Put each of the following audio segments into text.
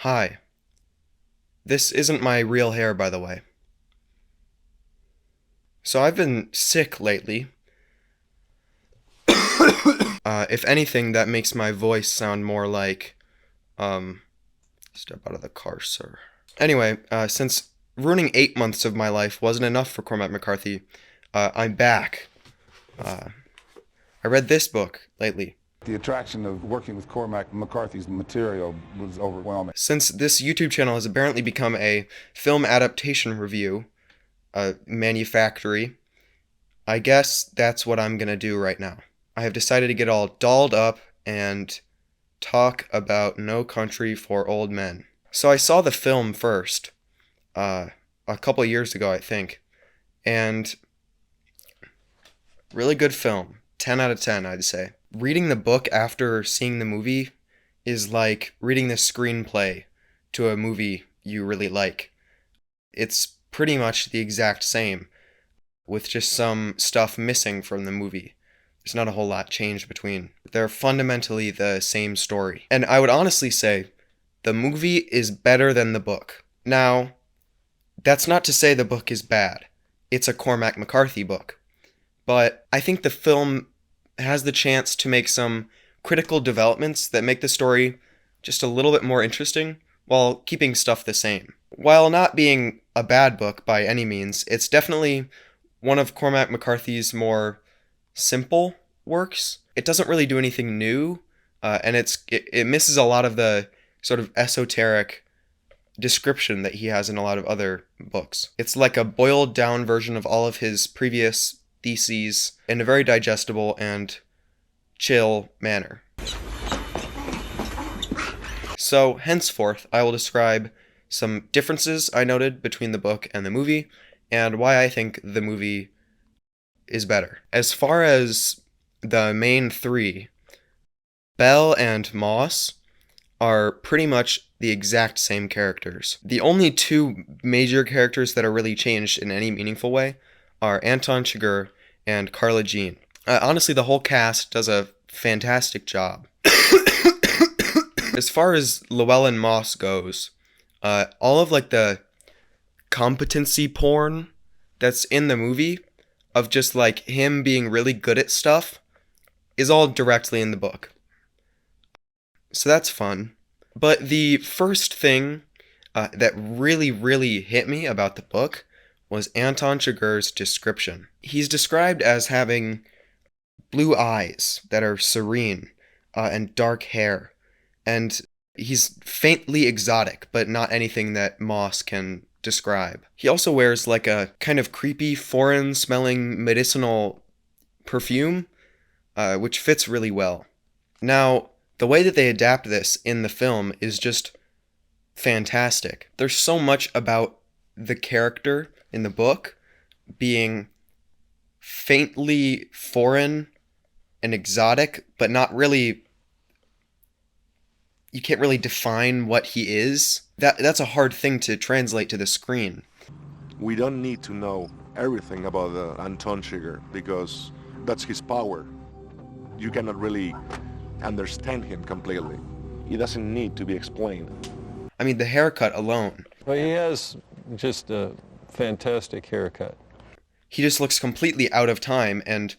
Hi. This isn't my real hair, by the way. So I've been sick lately. If anything, that makes my voice sound more like, step out of the car, sir. Anyway, since ruining 8 months of my life wasn't enough for Cormac McCarthy, I'm back. I read this book lately. The attraction of working with Cormac McCarthy's material was overwhelming. Since this YouTube channel has apparently become a film adaptation review, manufactory, I guess that's what I'm gonna do right now. I have decided to get all dolled up and talk about No Country for Old Men. So I saw the film first, a couple years ago, I think, and really good film. 10 out of 10, I'd say. Reading the book after seeing the movie is like reading the screenplay to a movie you really like. It's pretty much the exact same, with just some stuff missing from the movie. There's not a whole lot changed between. They're fundamentally the same story. And I would honestly say the movie is better than the book. Now, that's not to say the book is bad. It's a Cormac McCarthy book. But I think the film has the chance to make some critical developments that make the story just a little bit more interesting while keeping stuff the same. While not being a bad book by any means, it's definitely one of Cormac McCarthy's more simple works. It doesn't really do anything new, and it misses a lot of the sort of esoteric description that he has in a lot of other books. It's like a boiled down version of all of his previous theses in a very digestible and chill manner. So, henceforth, I will describe some differences I noted between the book and the movie, and why I think the movie is better. As far as the main three, Belle and Moss are pretty much the exact same characters. The only two major characters that are really changed in any meaningful way are Anton Chigurh and Carla Jean. Honestly, the whole cast does a fantastic job. As far as Llewellyn Moss goes, all of like the competency porn that's in the movie of just like him being really good at stuff is all directly in the book. So that's fun. But the first thing that really hit me about the book was Anton Chigurh's description. He's described as having blue eyes that are serene and dark hair, and he's faintly exotic, but not anything that Moss can describe. He also wears like a kind of creepy, foreign-smelling medicinal perfume, which fits really well. Now, the way that they adapt this in the film is just fantastic. There's so much about the character in the book being faintly foreign and exotic, but not really, you can't really define what he is. That's a hard thing to translate to the screen. We don't need to know everything about Anton Chigurh because that's his power. You cannot really understand him completely. He doesn't need to be explained. I mean, the haircut alone. Well, he has just a fantastic haircut. He just looks completely out of time, and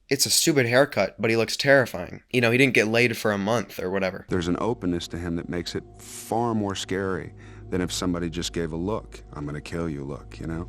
it's a stupid haircut, but he looks terrifying. You know, he didn't get laid for a month or whatever. There's an openness to him that makes it far more scary than if somebody just gave a look. I'm gonna kill you look, you know?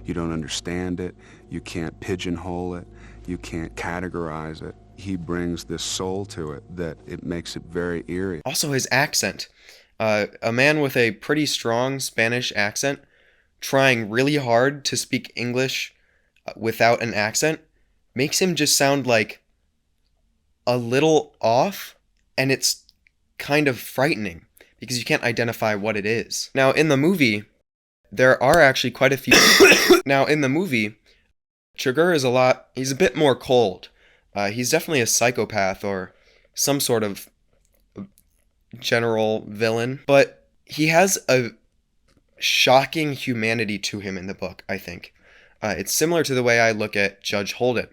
You don't understand it, you can't pigeonhole it, you can't categorize it. He brings this soul to it that it makes it very eerie. Also his accent. A man with a pretty strong Spanish accent trying really hard to speak English without an accent makes him just sound like a little off, and it's kind of frightening because you can't identify what it is. Now, in the movie, there are actually quite a few... Now, in the movie, Chigurh is he's a bit more cold. He's definitely a psychopath or some sort of general villain, but he has a shocking humanity to him in the book, I think. It's similar to the way I look at Judge Holden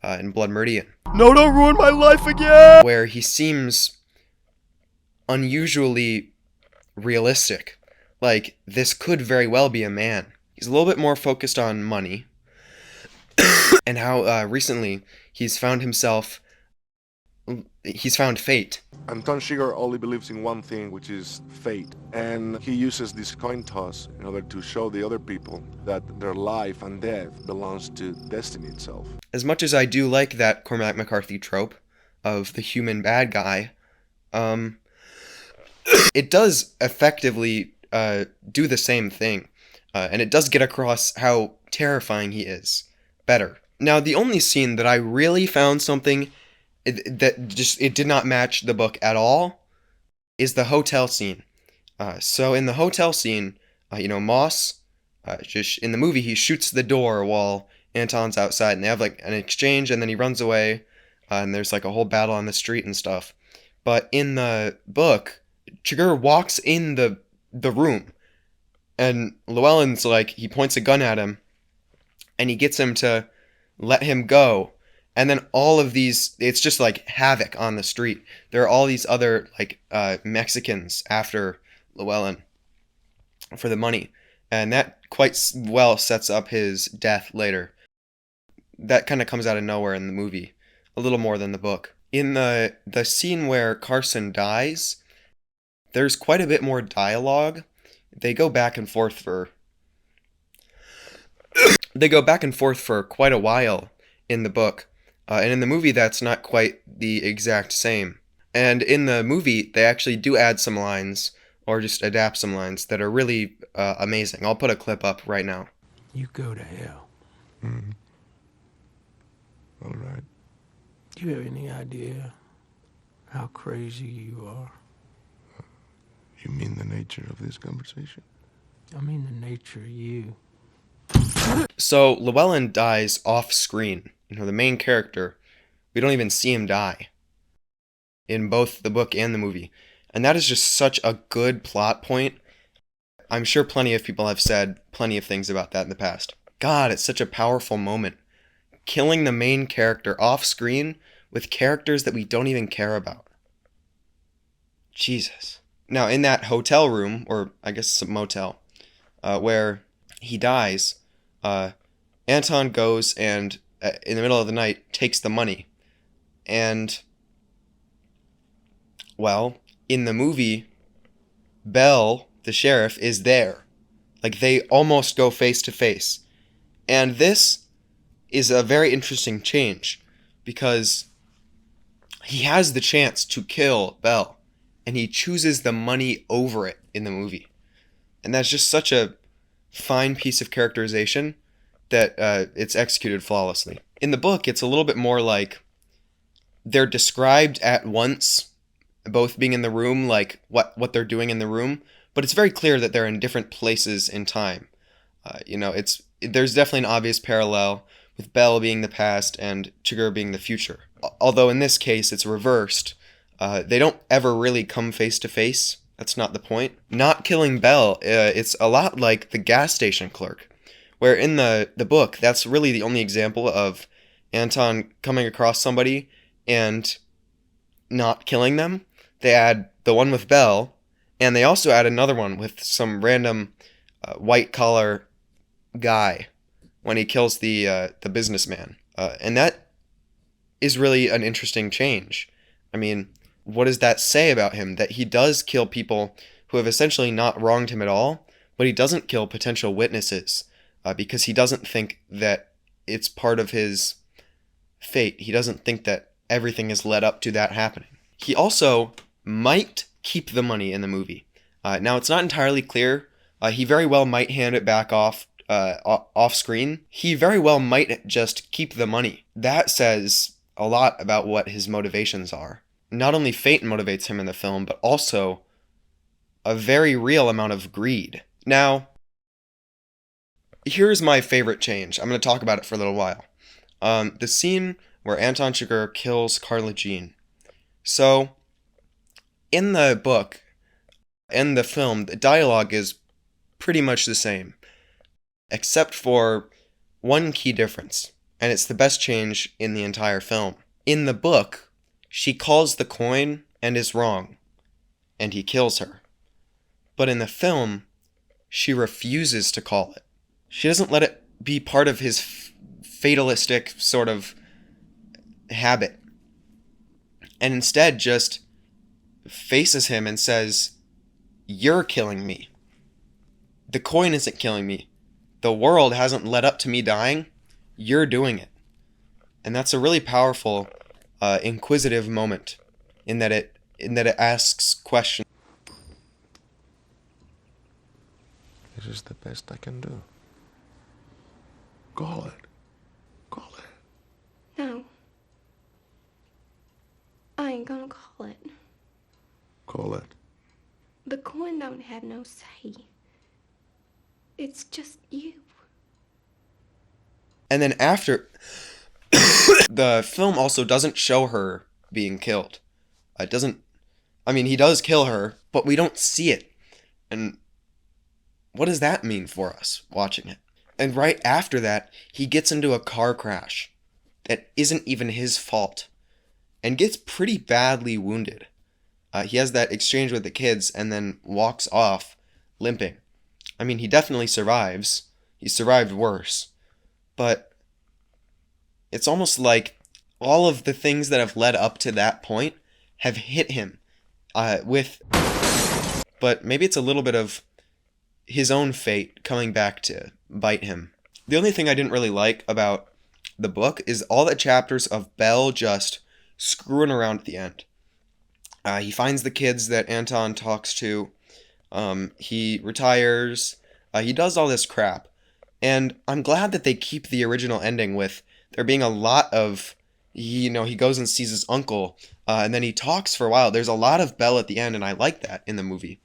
in Blood Meridian. No, don't ruin my life again! Where he seems unusually realistic. Like, this could very well be a man. He's a little bit more focused on money and how recently he's found himself, he's found fate. Anton Chigurh only believes in one thing, which is fate. And he uses this coin toss in order to show the other people that their life and death belongs to destiny itself. As much as I do like that Cormac McCarthy trope of the human bad guy, it does effectively do the same thing. And it does get across how terrifying he is better. Now, the only scene that I really found something that just, it did not match the book at all is the hotel scene. So in the hotel scene, Moss, just in the movie, he shoots the door while Anton's outside, and they have like an exchange, and then he runs away, and there's like a whole battle on the street and stuff. But in the book, Chigurh walks in the room, and Llewellyn's like, he points a gun at him, and he gets him to let him go. And then all of these, it's just like havoc on the street. There are all these other like Mexicans after Llewellyn for the money. And that quite well sets up his death later. That kind of comes out of nowhere in the movie, a little more than the book. In the scene where Carson dies, there's quite a bit more dialogue. They go back and forth for quite a while in the book. And in the movie, that's not quite the exact same. And in the movie, they actually do add some lines, or just adapt some lines, that are really amazing. I'll put a clip up right now. You go to hell. Mm-hmm. All right. Do you have any idea how crazy you are? You mean the nature of this conversation? I mean the nature of you. So Llewellyn dies off screen. The main character, we don't even see him die in both the book and the movie. And that is just such a good plot point. I'm sure plenty of people have said plenty of things about that in the past. God, it's such a powerful moment. Killing the main character off screen with characters that we don't even care about. Jesus. Now, in that hotel room, or I guess it's a motel, where he dies, Anton goes and in the middle of the night takes the money. And, well, in the movie, Bell, the sheriff, is there. Like, they almost go face to face. And this is a very interesting change, because he has the chance to kill Bell, and he chooses the money over it in the movie. And that's just such a fine piece of characterization that it's executed flawlessly. In the book, it's a little bit more like they're described at once, both being in the room, like what they're doing in the room, but it's very clear that they're in different places in time. There's definitely an obvious parallel with Bell being the past and Chigurh being the future. Although in this case, it's reversed. They don't ever really come face to face. That's not the point. Not killing Bell, it's a lot like the gas station clerk, where in the book, that's really the only example of Anton coming across somebody and not killing them. They add the one with Bell, and they also add another one with some random white-collar guy when he kills the businessman. And that is really an interesting change. I mean, what does that say about him? That he does kill people who have essentially not wronged him at all, but he doesn't kill potential witnesses. Because he doesn't think that it's part of his fate. He doesn't think that everything is led up to that happening. He also might keep the money in the movie. Now, it's not entirely clear. He very well might hand it back off screen. He very well might just keep the money. That says a lot about what his motivations are. Not only fate motivates him in the film, but also a very real amount of greed. Now, here's my favorite change. I'm going to talk about it for a little while. The scene where Anton Chigurh kills Carla Jean. So, in the book and the film, the dialogue is pretty much the same, except for one key difference, and it's the best change in the entire film. In the book, she calls the coin and is wrong, and he kills her. But in the film, she refuses to call it. She doesn't let it be part of his fatalistic sort of habit. And instead just faces him and says, "You're killing me. The coin isn't killing me. The world hasn't led up to me dying. You're doing it." And that's a really powerful, inquisitive moment in that it asks questions. This is the best I can do. Call it. Call it. No. I ain't gonna call it. Call it. The coin don't have no say. It's just you. And then after, the film also doesn't show her being killed. It doesn't, I mean, he does kill her, but we don't see it. And what does that mean for us watching it? And right after that, he gets into a car crash that isn't even his fault and gets pretty badly wounded. He has that exchange with the kids and then walks off limping. I mean, he definitely survives. He survived worse. But it's almost like all of the things that have led up to that point have hit him with... But maybe it's a little bit of his own fate coming back to bite him. The only thing I didn't really like about the book is all the chapters of Belle just screwing around at the end. He finds the kids that Anton talks to. He retires. He does all this crap. And I'm glad that they keep the original ending with there being a lot of, he goes and sees his uncle, and then he talks for a while. There's a lot of Belle at the end, and I like that in the movie.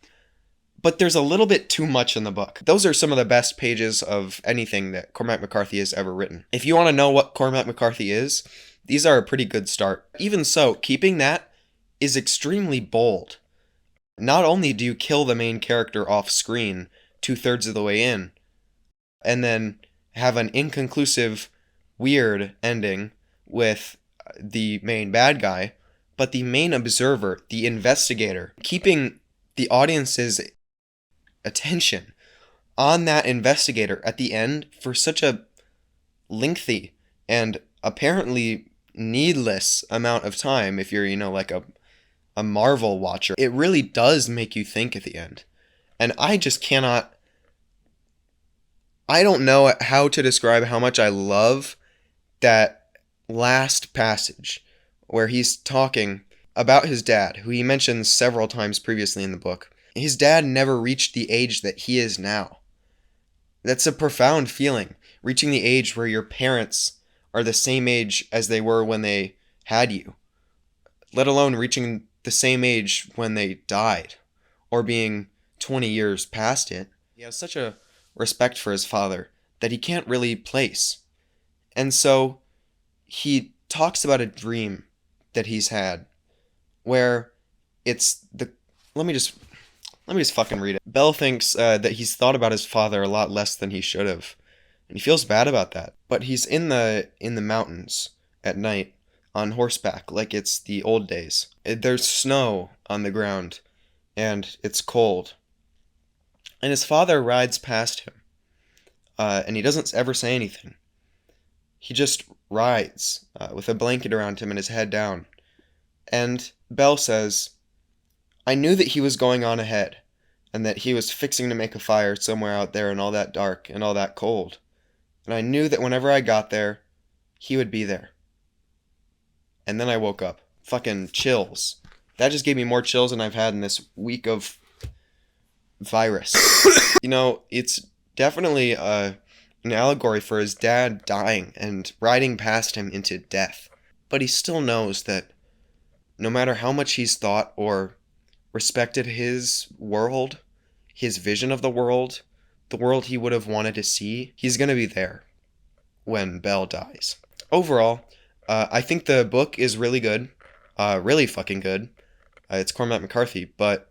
But there's a little bit too much in the book. Those are some of the best pages of anything that Cormac McCarthy has ever written. If you want to know what Cormac McCarthy is, these are a pretty good start. Even so, keeping that is extremely bold. Not only do you kill the main character off screen 2/3 of the way in, and then have an inconclusive, weird ending with the main bad guy, but the main observer, the investigator, keeping the audience's attention on that investigator at the end for such a lengthy and apparently needless amount of time if you're, like a Marvel watcher. It really does make you think at the end. And I just cannot... I don't know how to describe how much I love that last passage where he's talking about his dad, who he mentions several times previously in the book. His dad never reached the age that he is now. That's a profound feeling, reaching the age where your parents are the same age as they were when they had you, let alone reaching the same age when they died, or being 20 years past it. He has such a respect for his father that he can't really place. And so he talks about a dream that he's had where it's the... Let me just fucking read it. Bell thinks that he's thought about his father a lot less than he should have. And he feels bad about that. But he's in the mountains at night on horseback like it's the old days. There's snow on the ground and it's cold. And his father rides past him. And he doesn't ever say anything. He just rides with a blanket around him and his head down. And Bell says, "I knew that he was going on ahead, and that he was fixing to make a fire somewhere out there in all that dark and all that cold. And I knew that whenever I got there, he would be there." And then I woke up. Fucking chills. That just gave me more chills than I've had in this week of virus. It's definitely an allegory for his dad dying and riding past him into death. But he still knows that no matter how much he's thought or respected his world, his vision of the world he would have wanted to see, he's going to be there when Belle dies. Overall, I think the book is really good. Really fucking good. It's Cormac McCarthy, but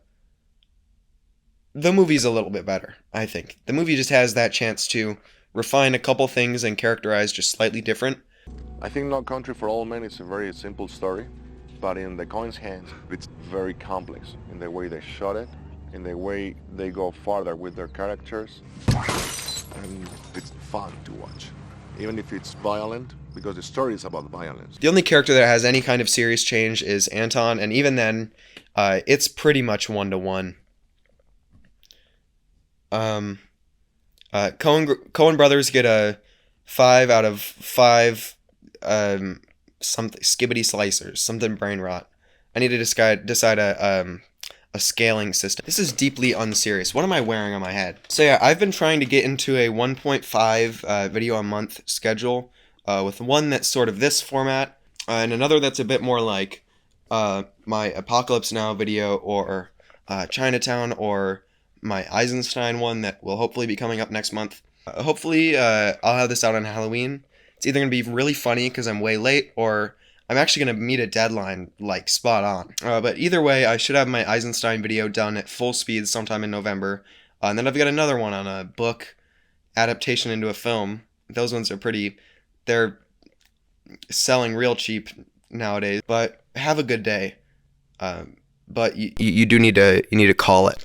the movie's a little bit better, I think. The movie just has that chance to refine a couple things and characterize just slightly different. I think No Country for Old Men is a very simple story, but in the coin's hands, it's very complex in the way they shot it. in the way they go farther with their characters, and it's fun to watch, even if it's violent, because the story is about violence. The only character that has any kind of serious change is Anton, and even then, it's pretty much 1-to-1. Coen brothers get a 5 out of 5 something skibbity slicers, something brain rot. I need to decide a scaling system. This is deeply unserious. What am I wearing on my head? So yeah, I've been trying to get into a 1.5 video a month schedule, with one that's sort of this format, and another that's a bit more like my Apocalypse Now video, or Chinatown, or my Eisenstein one that will hopefully be coming up next month. Hopefully I'll have this out on Halloween. It's either going to be really funny because I'm way late, or I'm actually going to meet a deadline, like, spot on. But either way, I should have my Eisenstein video done at full speed sometime in November. And then I've got another one on a book adaptation into a film. Those ones are they're selling real cheap nowadays. But have a good day. But you do need to call it.